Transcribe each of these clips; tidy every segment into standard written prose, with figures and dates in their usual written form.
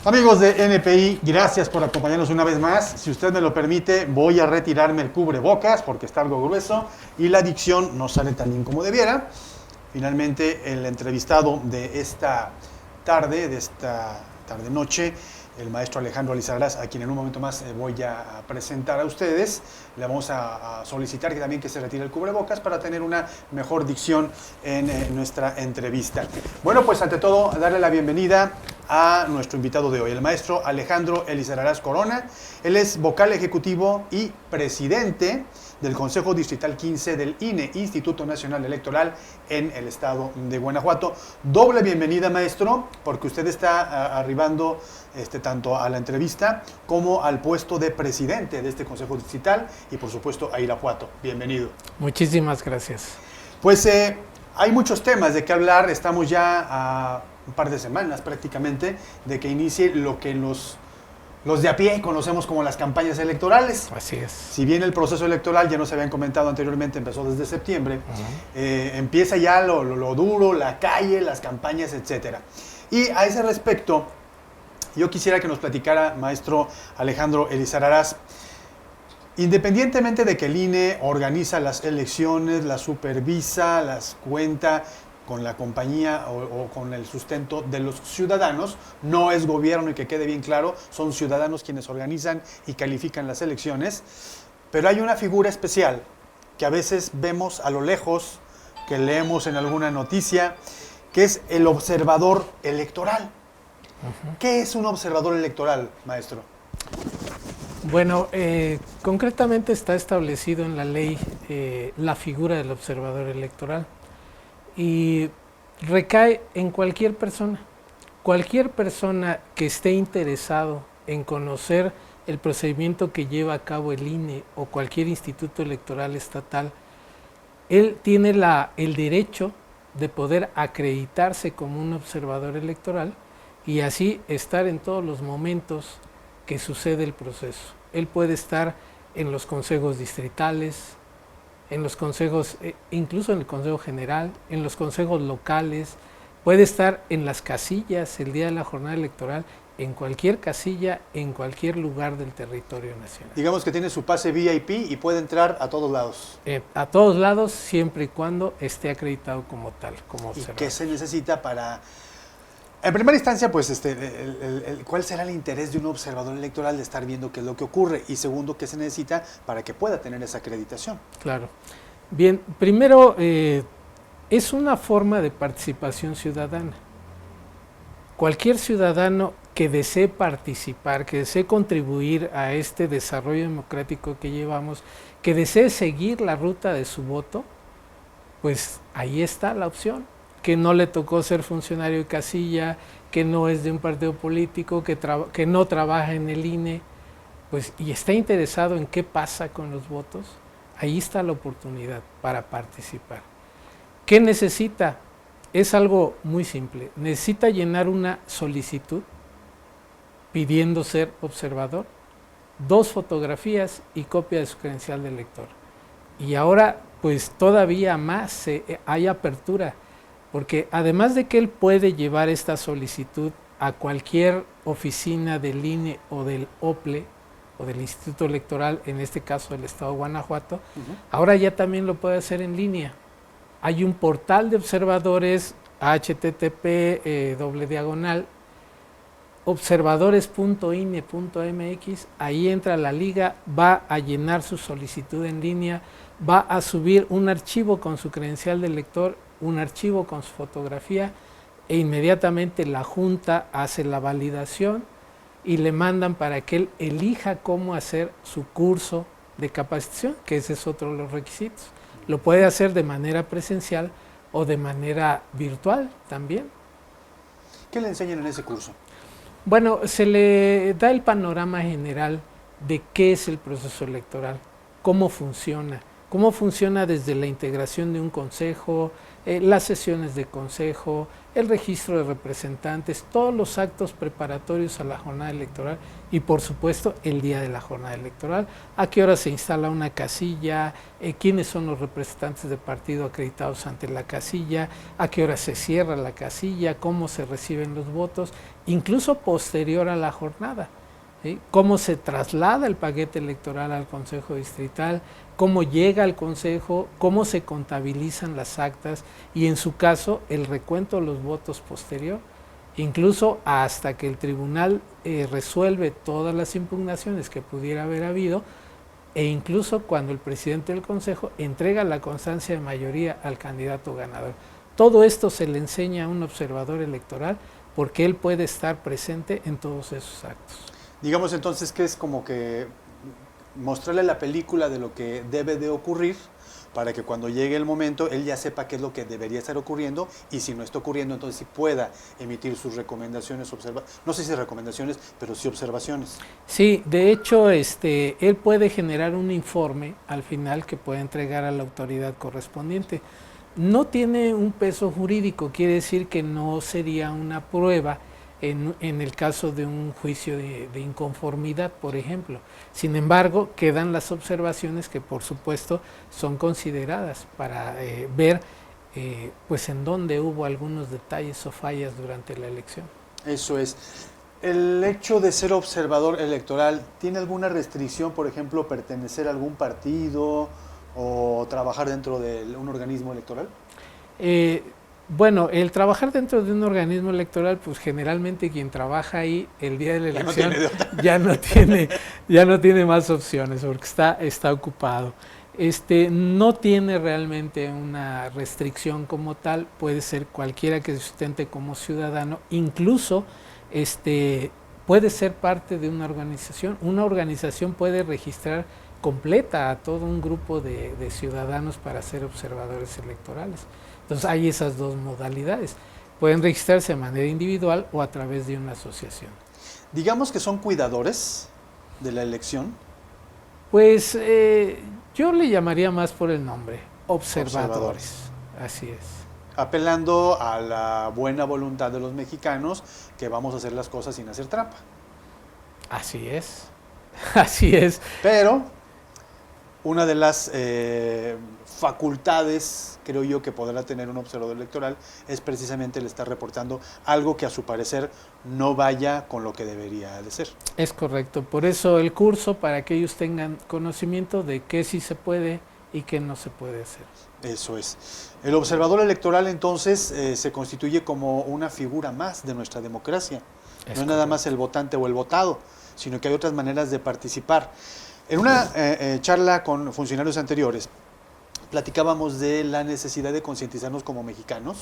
Amigos de NPI, gracias por acompañarnos una vez más. Si usted me lo permite, voy a retirarme el cubrebocas porque está algo grueso y la dicción no sale tan bien como debiera. Finalmente, el entrevistado de esta tarde-noche, el maestro Alejandro Lizarrarás, a quien en un momento más voy a presentar a ustedes. Le vamos a solicitar que también que se retire el cubrebocas para tener una mejor dicción en nuestra entrevista. Bueno, pues ante todo, darle la bienvenida a nuestro invitado de hoy, el maestro Alejandro Lizarrarás Corona. Él es vocal ejecutivo y presidente del Consejo Distrital 15 del INE, Instituto Nacional Electoral, en el estado de Guanajuato. Doble bienvenida, maestro, porque usted está arribando tanto a la entrevista como al puesto de presidente de este Consejo Distrital y, por supuesto, a Irapuato. Bienvenido. Muchísimas gracias. Pues hay muchos temas de qué hablar. Estamos ya a un par de semanas prácticamente de que inicie lo que los de a pie conocemos como las campañas electorales. Así es. Si bien el proceso electoral, ya nos habían comentado anteriormente, empezó desde septiembre, empieza ya lo duro, la calle, las campañas, etc. Y a ese respecto, yo quisiera que nos platicara, maestro Alejandro Lizarrarás, independientemente de que el INE organiza las elecciones, las supervisa, las cuenta con la compañía o con el sustento de los ciudadanos, no es gobierno, y que quede bien claro, son ciudadanos quienes organizan y califican las elecciones, pero hay una figura especial que a veces vemos a lo lejos, que leemos en alguna noticia, que es el observador electoral. ¿Qué es un observador electoral, maestro? Bueno, concretamente está establecido en la ley la figura del observador electoral y recae en cualquier persona que esté interesado en conocer el procedimiento que lleva a cabo el INE o cualquier instituto electoral estatal. Él tiene el derecho de poder acreditarse como un observador electoral y así estar en todos los momentos que sucede el proceso. Él puede estar en los consejos distritales, en los consejos, incluso en el Consejo General, en los consejos locales, puede estar en las casillas el día de la jornada electoral, en cualquier casilla, en cualquier lugar del territorio nacional. Digamos que tiene su pase VIP y puede entrar a todos lados. A todos lados, siempre y cuando esté acreditado como tal, como observador. ¿Y qué se necesita para...? En primera instancia, pues, ¿cuál será el interés de un observador electoral de estar viendo qué es lo que ocurre? Y segundo, ¿qué se necesita para que pueda tener esa acreditación? Claro. Bien, primero, es una forma de participación ciudadana. Cualquier ciudadano que desee participar, que desee contribuir a este desarrollo democrático que llevamos, que desee seguir la ruta de su voto, pues ahí está la opción. Que no le tocó ser funcionario de casilla, que no es de un partido político, que no trabaja en el INE, pues, y está interesado en qué pasa con los votos, ahí está la oportunidad para participar. ¿Qué necesita? Es algo muy simple. Necesita llenar una solicitud pidiendo ser observador, 2 fotografías y copia de su credencial de elector. Y ahora, pues todavía más hay apertura, porque además de que él puede llevar esta solicitud a cualquier oficina del INE o del OPLE o del Instituto Electoral, en este caso del Estado de Guanajuato, ahora ya también lo puede hacer en línea. Hay un portal de observadores, http:// observadores.ine.mx, ahí entra la liga, va a llenar su solicitud en línea, va a subir un archivo con su credencial de elector, un archivo con su fotografía, e inmediatamente la Junta hace la validación y le mandan para que él elija cómo hacer su curso de capacitación, que ese es otro de los requisitos. Lo puede hacer de manera presencial o de manera virtual también. ¿Qué le enseñan en ese curso? Bueno, se le da el panorama general de qué es el proceso electoral, cómo funciona, cómo funciona desde la integración de un consejo, las sesiones de consejo, el registro de representantes, todos los actos preparatorios a la jornada electoral y por supuesto el día de la jornada electoral, a qué hora se instala una casilla, quiénes son los representantes de partido acreditados ante la casilla, a qué hora se cierra la casilla, cómo se reciben los votos, incluso posterior a la jornada. ¿Sí? Cómo se traslada el paquete electoral al Consejo Distrital, cómo llega al Consejo, cómo se contabilizan las actas y en su caso el recuento de los votos posterior, incluso hasta que el tribunal resuelve todas las impugnaciones que pudiera haber habido e incluso cuando el presidente del Consejo entrega la constancia de mayoría al candidato ganador. Todo esto se le enseña a un observador electoral porque él puede estar presente en todos esos actos. Digamos entonces que es como que mostrarle la película de lo que debe de ocurrir para que cuando llegue el momento él ya sepa qué es lo que debería estar ocurriendo y si no está ocurriendo entonces sí pueda emitir sus recomendaciones, no sé si recomendaciones, pero sí observaciones. Sí, de hecho él puede generar un informe al final que puede entregar a la autoridad correspondiente. No tiene un peso jurídico, quiere decir que no sería una prueba en el caso de un juicio de inconformidad, por ejemplo. Sin embargo, quedan las observaciones que por supuesto son consideradas para ver pues en dónde hubo algunos detalles o fallas durante la elección. Eso es. ¿El hecho de ser observador electoral tiene alguna restricción, por ejemplo, pertenecer a algún partido o trabajar dentro de un organismo electoral? Bueno, el trabajar dentro de un organismo electoral, pues generalmente quien trabaja ahí el día de la elección ya no tiene más opciones porque está ocupado. No tiene realmente una restricción como tal, puede ser cualquiera que se sustente como ciudadano, incluso puede ser parte de una organización puede registrar completa a todo un grupo de ciudadanos para ser observadores electorales. Entonces hay esas dos modalidades, pueden registrarse de manera individual o a través de una asociación. Digamos que son cuidadores de la elección. Pues yo le llamaría más por el nombre, observadores. Así es. Apelando a la buena voluntad de los mexicanos que vamos a hacer las cosas sin hacer trampa. Así es, así es. Pero una de las facultades, creo yo, que podrá tener un observador electoral es precisamente el estar reportando algo que a su parecer no vaya con lo que debería de ser. Es correcto, por eso el curso, para que ellos tengan conocimiento de qué sí se puede y qué no se puede hacer. Eso es. El observador electoral entonces se constituye como una figura más de nuestra democracia. No es nada más el votante o el votado, sino que hay otras maneras de participar. En una charla con funcionarios anteriores, platicábamos de la necesidad de concientizarnos como mexicanos,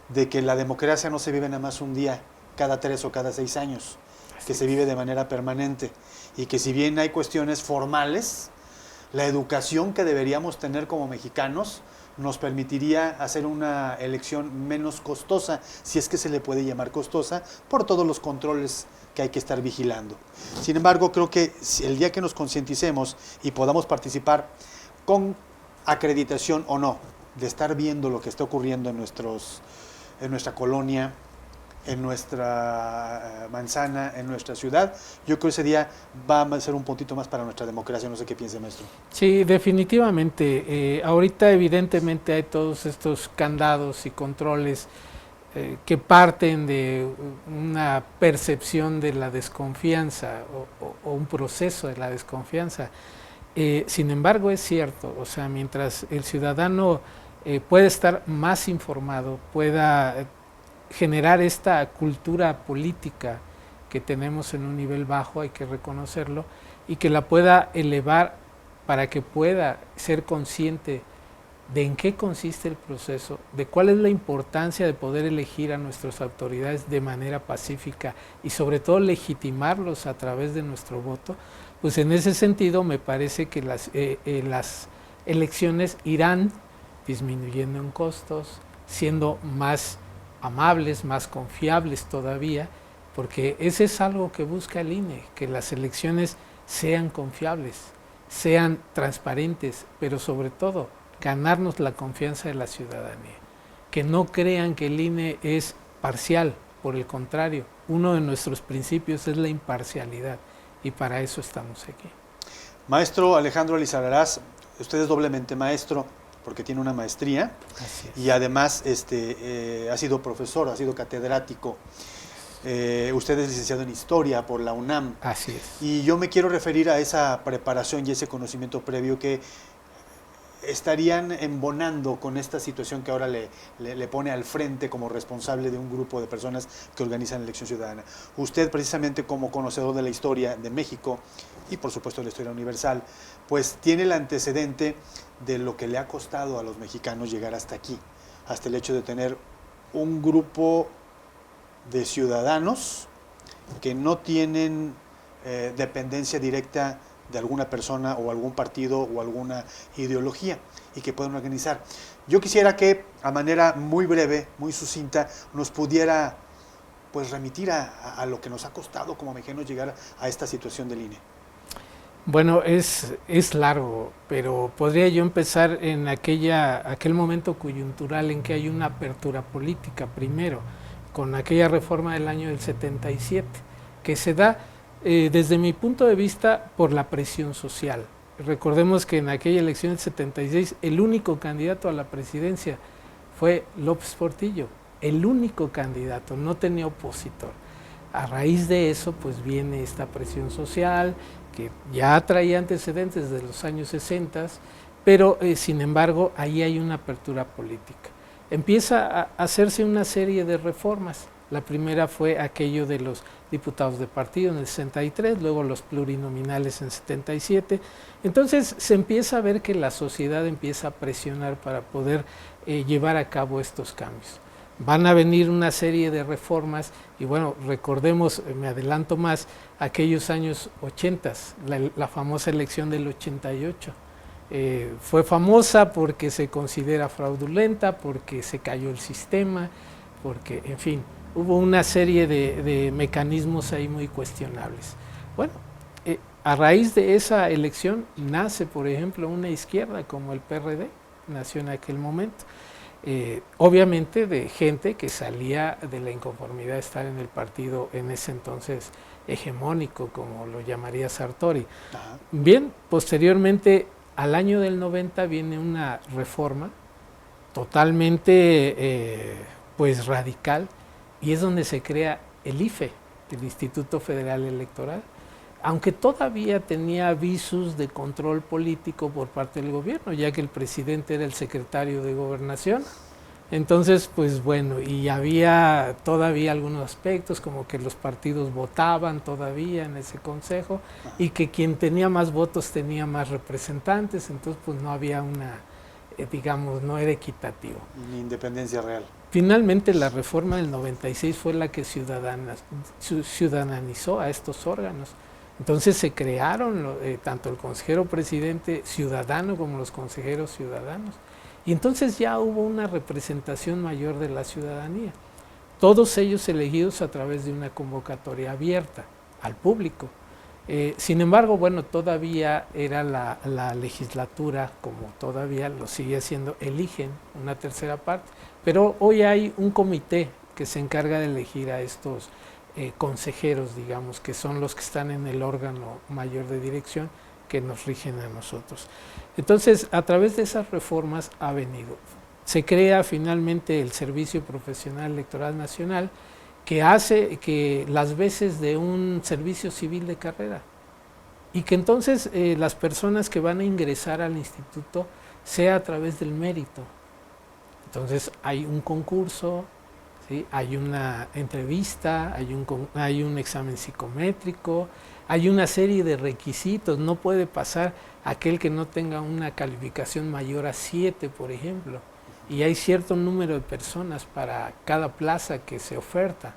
de que la democracia no se vive nada más un día, cada 3 o cada 6 años, que se vive de manera permanente, y que si bien hay cuestiones formales, la educación que deberíamos tener como mexicanos nos permitiría hacer una elección menos costosa, si es que se le puede llamar costosa, por todos los controles que hay que estar vigilando. Sin embargo, creo que el día que nos concienticemos y podamos participar con acreditación o no, de estar viendo lo que está ocurriendo en nuestra colonia, en nuestra manzana, en nuestra ciudad, yo creo que ese día va a ser un puntito más para nuestra democracia. No sé qué piense, maestro. Sí, definitivamente. Ahorita evidentemente hay todos estos candados y controles que parten de una percepción de la desconfianza o un proceso de la desconfianza. Sin embargo, es cierto, o sea, mientras el ciudadano pueda estar más informado, pueda generar esta cultura política que tenemos en un nivel bajo, hay que reconocerlo, y que la pueda elevar para que pueda ser consciente de en qué consiste el proceso, de cuál es la importancia de poder elegir a nuestras autoridades de manera pacífica y sobre todo legitimarlos a través de nuestro voto, pues en ese sentido me parece que las elecciones irán disminuyendo en costos, siendo más amables, más confiables todavía, porque ese es algo que busca el INE, que las elecciones sean confiables sean transparentes, pero sobre todo ganarnos la confianza de la ciudadanía, que no crean que el INE es parcial, por el contrario, uno de nuestros principios es la imparcialidad y para eso estamos aquí. Maestro Alejandro Lizarrarás, usted es doblemente maestro porque tiene una maestría y además ha sido profesor, ha sido catedrático. Usted es licenciado en Historia por la UNAM. Así es. Y yo me quiero referir a esa preparación y ese conocimiento previo que estarían embonando con esta situación que ahora le pone al frente como responsable de un grupo de personas que organizan la elección ciudadana. Usted, precisamente como conocedor de la historia de México y por supuesto de la historia universal, pues tiene el antecedente de lo que le ha costado a los mexicanos llegar hasta aquí, hasta el hecho de tener un grupo de ciudadanos que no tienen dependencia directa de alguna persona o algún partido o alguna ideología y que pueden organizar. Yo quisiera que a manera muy breve, muy sucinta, nos pudiera pues remitir a lo que nos ha costado como mexicanos llegar a esta situación del INE. Bueno, es largo, pero podría yo empezar en aquel momento coyuntural en que hay una apertura política primero, con aquella reforma del año del 77, que se da desde mi punto de vista por la presión social. Recordemos que en aquella elección del 76 el único candidato a la presidencia fue López Portillo, el único candidato, no tenía opositor. A raíz de eso pues viene esta presión social que ya traía antecedentes de los años 60, pero sin embargo ahí hay una apertura política. Empieza a hacerse una serie de reformas. La primera fue aquello de los diputados de partido en el 63, luego los plurinominales en 77. Entonces se empieza a ver que la sociedad empieza a presionar para poder llevar a cabo estos cambios. Van a venir una serie de reformas y bueno, recordemos, me adelanto más, aquellos años 80, la famosa elección del 88. Fue famosa porque se considera fraudulenta, porque se cayó el sistema, porque, en fin, hubo una serie de mecanismos ahí muy cuestionables. Bueno, a raíz de esa elección nace, por ejemplo, una izquierda como el PRD, nació en aquel momento. Obviamente de gente que salía de la inconformidad de estar en el partido en ese entonces hegemónico, como lo llamaría Sartori. Bien, posteriormente, al año del 90 viene una reforma totalmente pues radical, y es donde se crea el IFE, el Instituto Federal Electoral, aunque todavía tenía visos de control político por parte del gobierno, ya que el presidente era el secretario de Gobernación. Entonces, pues bueno, y había todavía algunos aspectos, como que los partidos votaban todavía en ese consejo, y que quien tenía más votos tenía más representantes, entonces pues no había una, digamos, no era equitativo. Ni independencia real. Finalmente la reforma del 96 fue la que ciudadanizó a estos órganos. Entonces se crearon tanto el consejero presidente ciudadano como los consejeros ciudadanos. Y entonces ya hubo una representación mayor de la ciudadanía. Todos ellos elegidos a través de una convocatoria abierta al público. Sin embargo, bueno, todavía era la legislatura, como todavía lo sigue haciendo, eligen una tercera parte. Pero hoy hay un comité que se encarga de elegir a estos consejeros, digamos, que son los que están en el órgano mayor de dirección que nos rigen a nosotros. Entonces, a través de esas reformas ha venido. Se crea finalmente el Servicio Profesional Electoral Nacional, que hace que las veces de un servicio civil de carrera, y que entonces las personas que van a ingresar al instituto sea a través del mérito. Entonces hay un concurso, ¿sí? Hay una entrevista, hay un examen psicométrico, hay una serie de requisitos. No puede pasar aquel que no tenga una calificación mayor a 7, por ejemplo, y hay cierto número de personas para cada plaza que se oferta.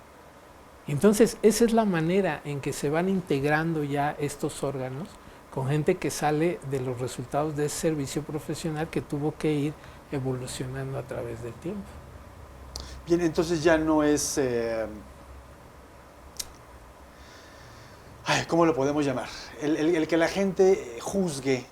Entonces esa es la manera en que se van integrando ya estos órganos con gente que sale de los resultados de ese servicio profesional que tuvo que ir evolucionando a través del tiempo. Bien, entonces ya no es... Ay, ¿cómo lo podemos llamar? El que la gente juzgue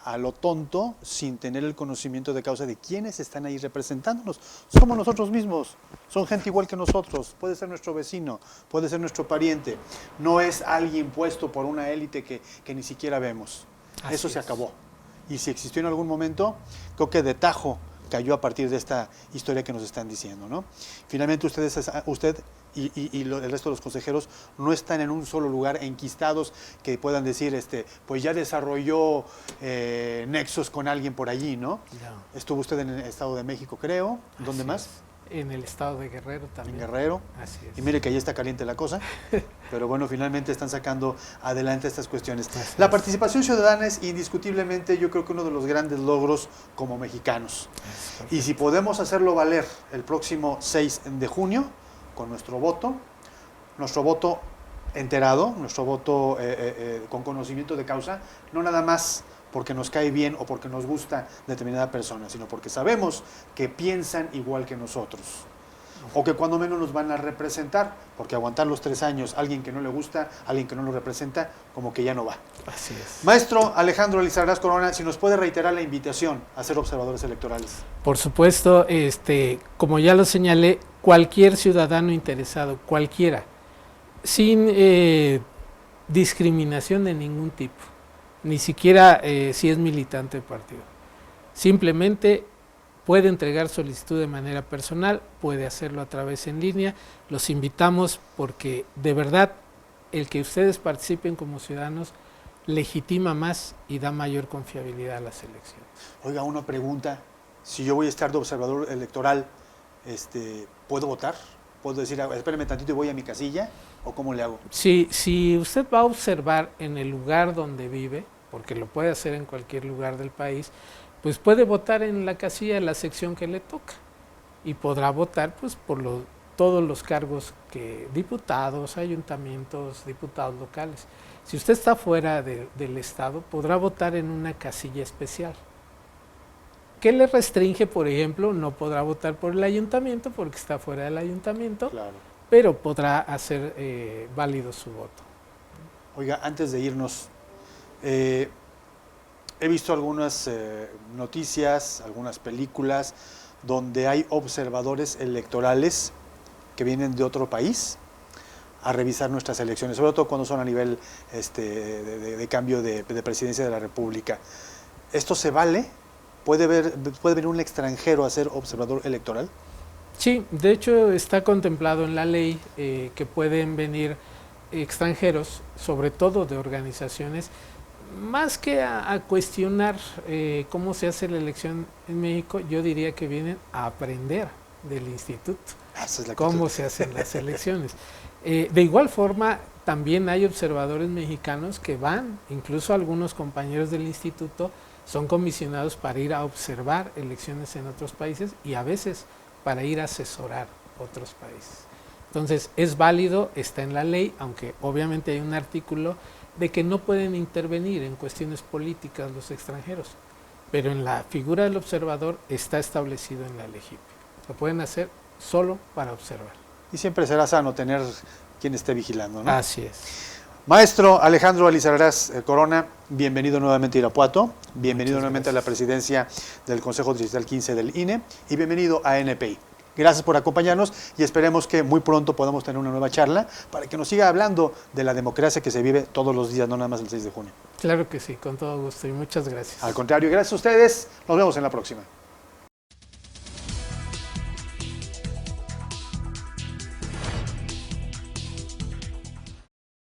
a lo tonto sin tener el conocimiento de causa de quiénes están ahí representándonos. Somos nosotros mismos, son gente igual que nosotros, puede ser nuestro vecino, puede ser nuestro pariente, no es alguien puesto por una élite que ni siquiera vemos. Así Eso se es. acabó. Y si existió en algún momento, creo que de tajo cayó a partir de esta historia que nos están diciendo, ¿no? Finalmente usted el resto de los consejeros no están en un solo lugar enquistados que puedan decir, pues ya desarrolló nexos con alguien por allí, ¿no? No. Estuvo usted en el Estado de México, creo. ¿Dónde Así más? es. En el estado de Guerrero también. En Guerrero. Así es. Y mire que ahí está caliente la cosa, pero bueno, finalmente están sacando adelante estas cuestiones. Así La es. participación ciudadana es indiscutiblemente, yo creo que uno de los grandes logros como mexicanos. Y si podemos hacerlo valer el próximo 6 de junio, con nuestro voto enterado, nuestro voto con conocimiento de causa, no nada más porque nos cae bien o porque nos gusta determinada persona, sino porque sabemos que piensan igual que nosotros. O que cuando menos nos van a representar, porque aguantar los 3 años, alguien que no le gusta, alguien que no lo representa, como que ya no va. Así es. Maestro Alejandro Lizarrás Corona, si nos puede reiterar la invitación a ser observadores electorales. Por supuesto, como ya lo señalé, cualquier ciudadano interesado, cualquiera, sin discriminación de ningún tipo, ni siquiera si es militante del partido. Simplemente puede entregar solicitud de manera personal, puede hacerlo a través en línea. Los invitamos porque de verdad el que ustedes participen como ciudadanos legitima más y da mayor confiabilidad a las elecciones. Oiga, una pregunta, si yo voy a estar de observador electoral, ¿puedo votar? ¿Puedo decir, espérame tantito y voy a mi casilla? ¿O cómo le hago? Si usted va a observar en el lugar donde vive, porque lo puede hacer en cualquier lugar del país, pues puede votar en la casilla de la sección que le toca y podrá votar pues por todos los cargos que diputados, ayuntamientos, diputados locales. Si usted está fuera del estado, podrá votar en una casilla especial. ¿Qué le restringe, por ejemplo? No podrá votar por el ayuntamiento porque está fuera del ayuntamiento, Claro. pero podrá hacer válido su voto. Oiga, antes de irnos, he visto algunas noticias, algunas películas donde hay observadores electorales que vienen de otro país a revisar nuestras elecciones, sobre todo cuando son a nivel de cambio de presidencia de la República. ¿Esto se vale? ¿Puede venir un extranjero a ser observador electoral? Sí, de hecho está contemplado en la ley que pueden venir extranjeros, sobre todo de organizaciones, más que a cuestionar cómo se hace la elección en México, yo diría que vienen a aprender del instituto Esa es la cómo se hacen las elecciones. De igual forma, también hay observadores mexicanos que van, incluso algunos compañeros del instituto son comisionados para ir a observar elecciones en otros países y a veces para ir a asesorar otros países. Entonces, es válido, está en la ley, aunque obviamente hay un artículo de que no pueden intervenir en cuestiones políticas los extranjeros, pero en la figura del observador está establecido en la ley. Lo pueden hacer solo para observar. Y siempre será sano tener quien esté vigilando, ¿no? Así es. Maestro Alejandro Lizarrás Corona, bienvenido nuevamente a Irapuato, bienvenido Muchas nuevamente a la gracias. presidencia del Consejo Distrital 15 del INE y bienvenido a NPI. Gracias por acompañarnos y esperemos que muy pronto podamos tener una nueva charla para que nos siga hablando de la democracia que se vive todos los días, no nada más el 6 de junio. Claro que sí, con todo gusto y muchas gracias. Al contrario, gracias a ustedes, nos vemos en la próxima.